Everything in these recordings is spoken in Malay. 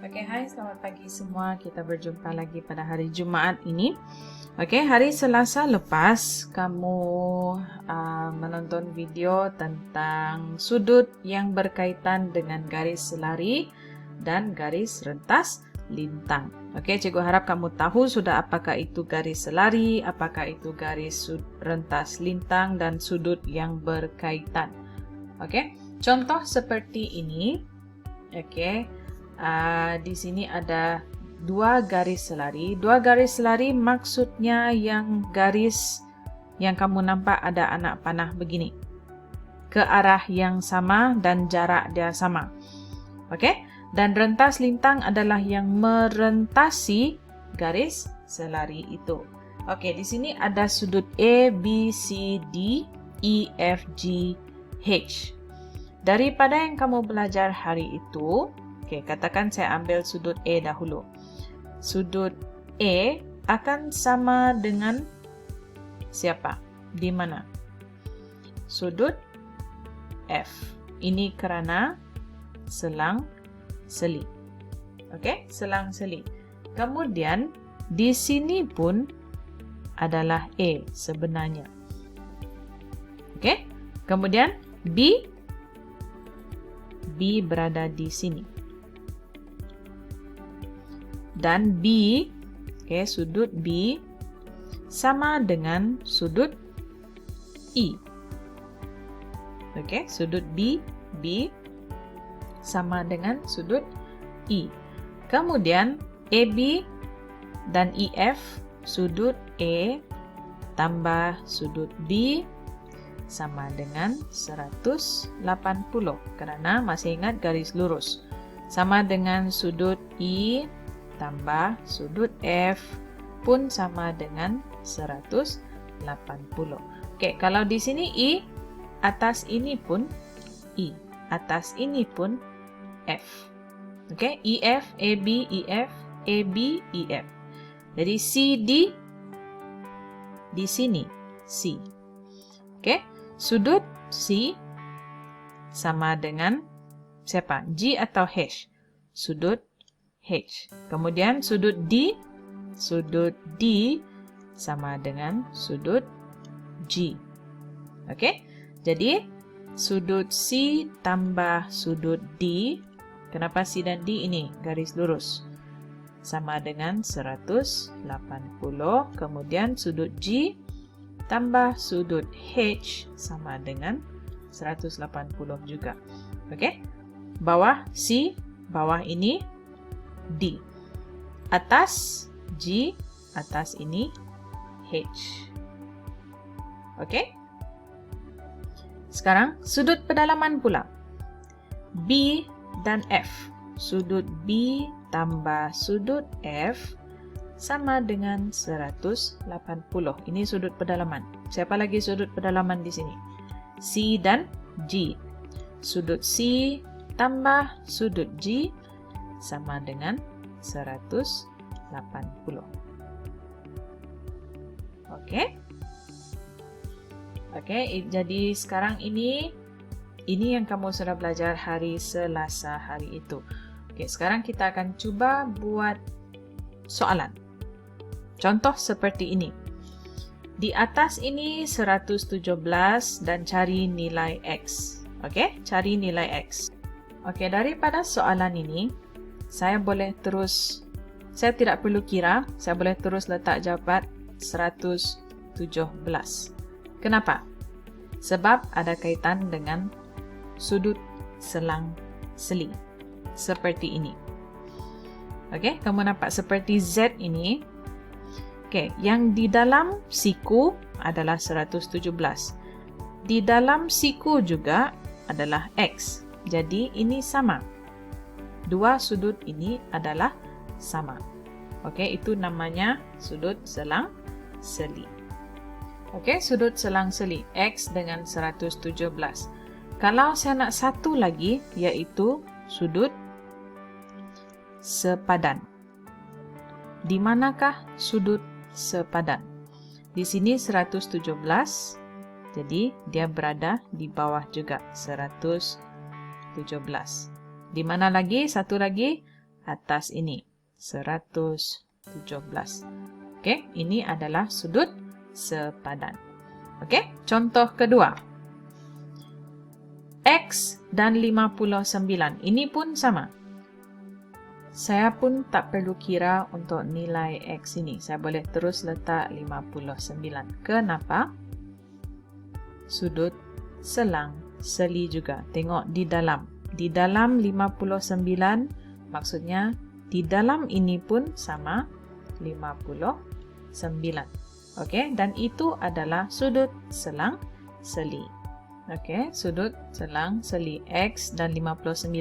Oke, hai, selamat pagi semua. Kita berjumpa lagi pada hari Jumaat ini. Oke, hari Selasa lepas kamu menonton video tentang sudut yang berkaitan dengan garis selari dan garis rentas lintang. Oke, cikgu harap kamu tahu sudah apakah itu garis selari, apakah itu garis rentas lintang, dan sudut yang berkaitan. Oke, contoh seperti ini. Oke, di sini ada dua garis selari. Dua garis selari maksudnya yang garis yang kamu nampak ada anak panah begini, ke arah yang sama dan jarak dia sama. Oke, dan rentas lintang adalah yang merentasi garis selari itu. Oke, di sini ada sudut A, B, C, D, E, F, G, H. Daripada yang kamu belajar hari itu, oke, katakan saya ambil sudut A dahulu. Sudut A akan sama dengan siapa? Di mana? Sudut F. Ini karena selang-seli. Oke, selang-seli. Kemudian di sini pun adalah A sebenarnya. Oke, kemudian B berada di sini. Dan B, oke, sudut B sama dengan sudut E. Oke, sudut B sama dengan sudut E. Kemudian AB dan EF, sudut A tambah sudut B sama dengan 180, karena masih ingat garis lurus. Sama dengan sudut E tambah sudut F pun sama dengan 180. Oke, kalau di sini E, atas ini pun E, atas ini pun F. Oke, EF, AB, EF, AB, EF. Jadi CD di sini C. Oke, sudut C sama dengan siapa? G atau H? Sudut H. Kemudian sudut D sama dengan sudut G. Oke, jadi sudut C tambah sudut D, kenapa C dan D ini garis lurus? Sama dengan 180. Kemudian sudut G tambah sudut H sama dengan 180 juga. Oke, bawah C, bawah ini D. Atas G, atas ini H. Oke. Sekarang sudut pedalaman pula. B dan F. Sudut B tambah sudut F sama dengan 180. Ini sudut pedalaman. Siapa lagi sudut pedalaman di sini? C dan G. Sudut C tambah sudut G sama dengan 180. Oke. Oke, jadi sekarang ini yang kamu sudah belajar hari Selasa hari itu. Oke, sekarang kita akan coba buat soalan. Contoh seperti ini. Di atas ini 117 dan cari nilai X. Oke, cari nilai X. Oke, daripada soalan ini, saya tidak perlu kira, saya boleh terus letak jawaban 117. Kenapa? Sebab ada kaitan dengan sudut selang-seli. Seperti ini. Oke, kamu nampak seperti Z ini. Oke, yang di dalam siku adalah 117. Di dalam siku juga adalah X. Jadi ini sama. Dua sudut ini adalah sama. Oke, itu namanya sudut selang-seli. Oke, sudut selang-seli X dengan 117. Kalau saya nak satu lagi, yaitu sudut sepadan. Di manakah sudut sepadan? Di sini 117, jadi dia berada di bawah juga 117. Di mana lagi? Satu lagi atas ini 117. Oke, ini adalah sudut sepadan. Oke, contoh kedua. X dan 59. Ini pun sama. Saya pun tak perlu kira untuk nilai X ini. Saya boleh terus letak 59. Kenapa? Sudut selang seli juga. Tengok di dalam. Di dalam 59, maksudnya di dalam ini pun sama 59. Oke, dan itu adalah sudut selang seli. Oke, sudut selang seli X dan 59.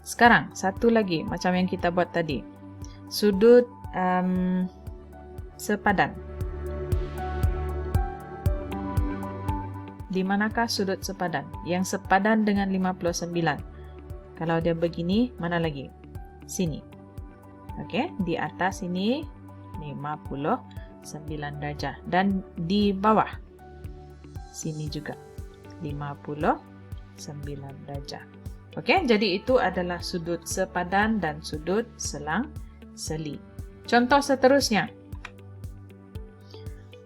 Sekarang, satu lagi macam yang kita buat tadi. Sudut sepadan. Di manakah sudut sepadan? Yang sepadan dengan 59. Kalau dia begini, mana lagi? Sini. Oke, di atas ini 59 darjah. Dan di bawah, sini juga 59 darjah. Oke, jadi itu adalah sudut sepadan dan sudut selang seli. Contoh seterusnya.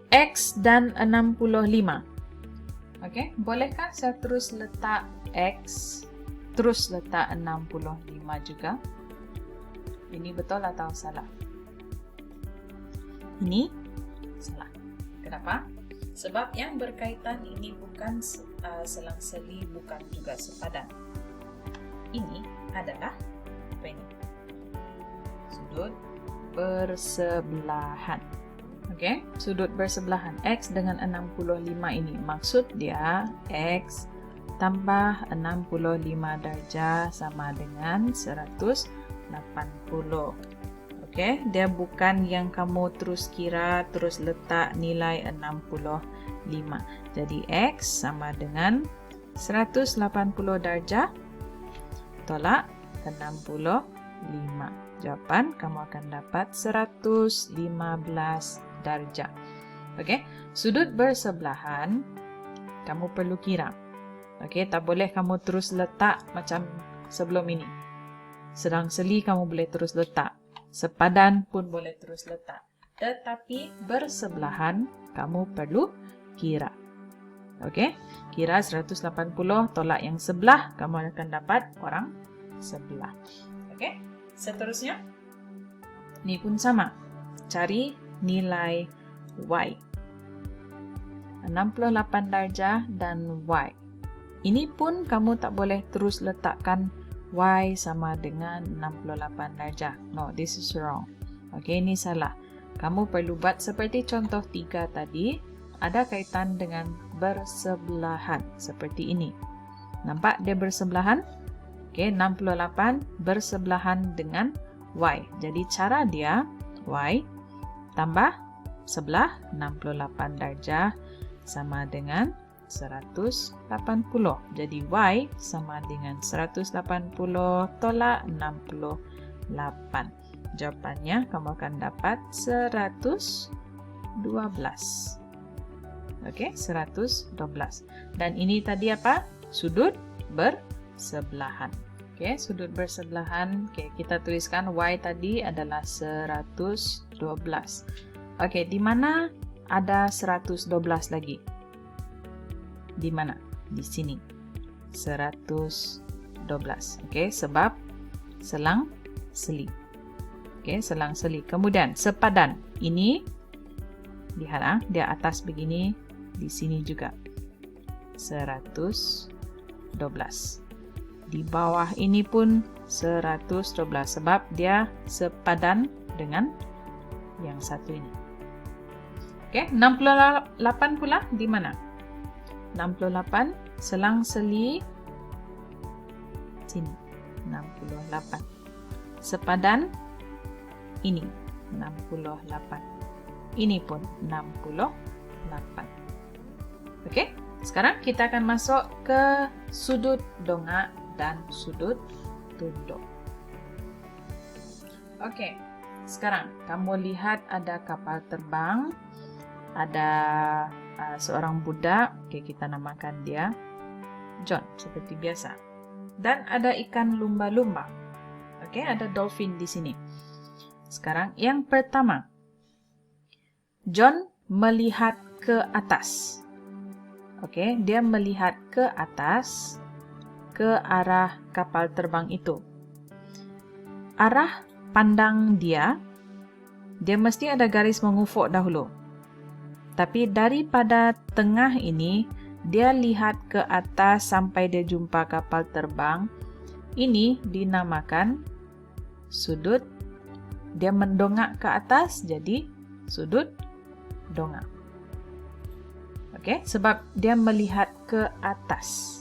X dan 65. Oke, bolehkah saya terus letak X, terus letak 65 juga? Ini betul atau salah? Ini salah. Kenapa? Sebab yang berkaitan ini bukan selang seli, bukan juga sepadan. Ini adalah apa ini? Sudut bersebelahan. Oke, sudut bersebelahan X dengan 65 ini. Maksud dia X tambah 65 darjah sama dengan 180. Oke, dia bukan yang kamu terus kira, terus letak nilai 65. Jadi X sama dengan 180 darjah tolak 65. Jawapan kamu akan dapat 115 darjah. Oke, sudut bersebelahan kamu perlu kira. Oke, tak boleh kamu terus letak macam sebelum ini. Sedang seli kamu boleh terus letak. Sepadan pun boleh terus letak. Tetapi bersebelahan kamu perlu kira. Oke, kira 180 tolak yang sebelah, kamu akan dapat orang sebelah. Oke, seterusnya. Ini pun sama. Cari nilai Y. 68 darjah dan Y. Ini pun kamu tak boleh terus letakkan Y sama dengan 68 darjah. No, this is wrong. Oke, ini salah. Kamu perlu buat seperti contoh 3 tadi. Ada kaitan dengan bersebelahan. Seperti ini. Nampak dia bersebelahan? Oke, 68 bersebelahan dengan Y. Jadi cara dia, Y tambah sebelah 68 darjah sama dengan 180. Jadi Y sama dengan 180 tolak 68. Jawapannya kamu akan dapat 112. Oke, 112. Dan ini tadi apa? Sudut bersebelahan. Oke, sudut bersebelahan. Oke, kita tuliskan Y tadi adalah 112. Oke, di mana ada 112 lagi? Di mana? Di sini. 112. Oke, sebab selang seli. Oke, selang seli. Kemudian sepadan. Ini lihat dia atas begini, di sini juga. 112. Di bawah ini pun 112 sebab dia sepadan dengan yang satu ini. Oke, 68 pula di mana? 68 selang seli sini 68. Sepadan ini 68. Ini pun 68. Oke, sekarang kita akan masuk ke sudut dongak dan sudut tunduk. Oke, sekarang kamu lihat ada kapal terbang, ada seorang budak, oke kita namakan dia John seperti biasa. Dan ada ikan lumba-lumba. Oke, ada dolphin di sini. Sekarang yang pertama. John melihat ke atas. Oke, dia melihat ke atas, ke arah kapal terbang itu. Arah pandang dia mesti ada garis mengufuk dahulu. Tapi daripada tengah ini, dia lihat ke atas sampai dia jumpa kapal terbang. Ini dinamakan sudut. Dia mendongak ke atas, jadi sudut dongak. Oke, sebab dia melihat ke atas.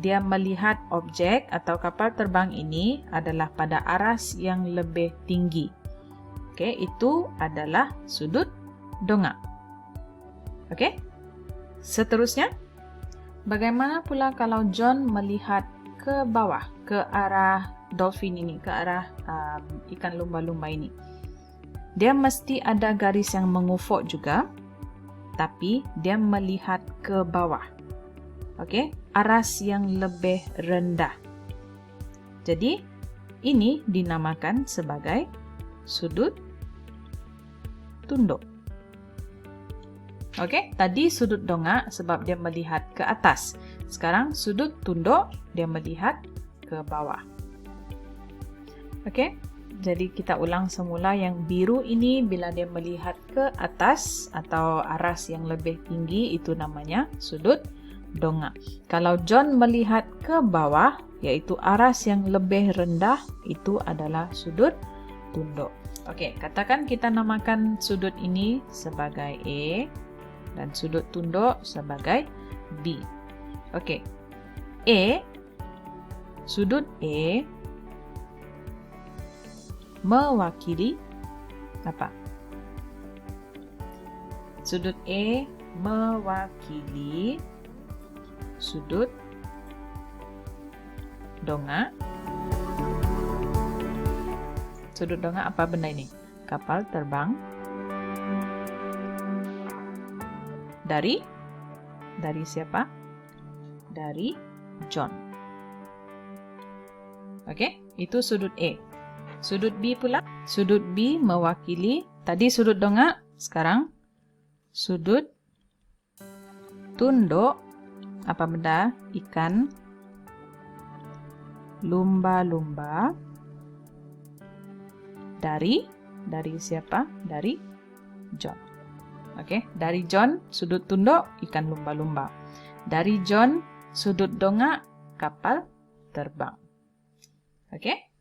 Dia melihat objek atau kapal terbang ini adalah pada arah yang lebih tinggi. Oke, itu adalah sudut dongak. Oke, seterusnya, bagaimana pula kalau John melihat ke bawah, ke arah dolphin ini, ke arah ikan lumba-lumba ini? Dia mesti ada garis yang mengufuk juga, tapi dia melihat ke bawah. Oke, aras yang lebih rendah. Jadi, ini dinamakan sebagai sudut tunduk. Oke, tadi sudut dongak sebab dia melihat ke atas. Sekarang sudut tunduk, dia melihat ke bawah. Oke, jadi kita ulang semula. Yang biru ini bila dia melihat ke atas atau aras yang lebih tinggi, itu namanya sudut dongak. Kalau John melihat ke bawah, yaitu aras yang lebih rendah, itu adalah sudut tunduk. Oke, katakan kita namakan sudut ini sebagai A dan sudut tunduk sebagai B. Oke, sudut A mewakili apa? Sudut A mewakili sudut dongak. Sudut dongak apa benda ini? Kapal terbang. Dari siapa? Dari John. Oke, itu sudut A. Sudut B pula. Sudut B mewakili tadi sudut dongak, sekarang sudut tunduk. Apa benda? Ikan lumba-lumba. Dari siapa? Dari John. Oke, dari John sudut tunduk ikan lumba-lumba. Dari John sudut dongak kapal terbang. Oke?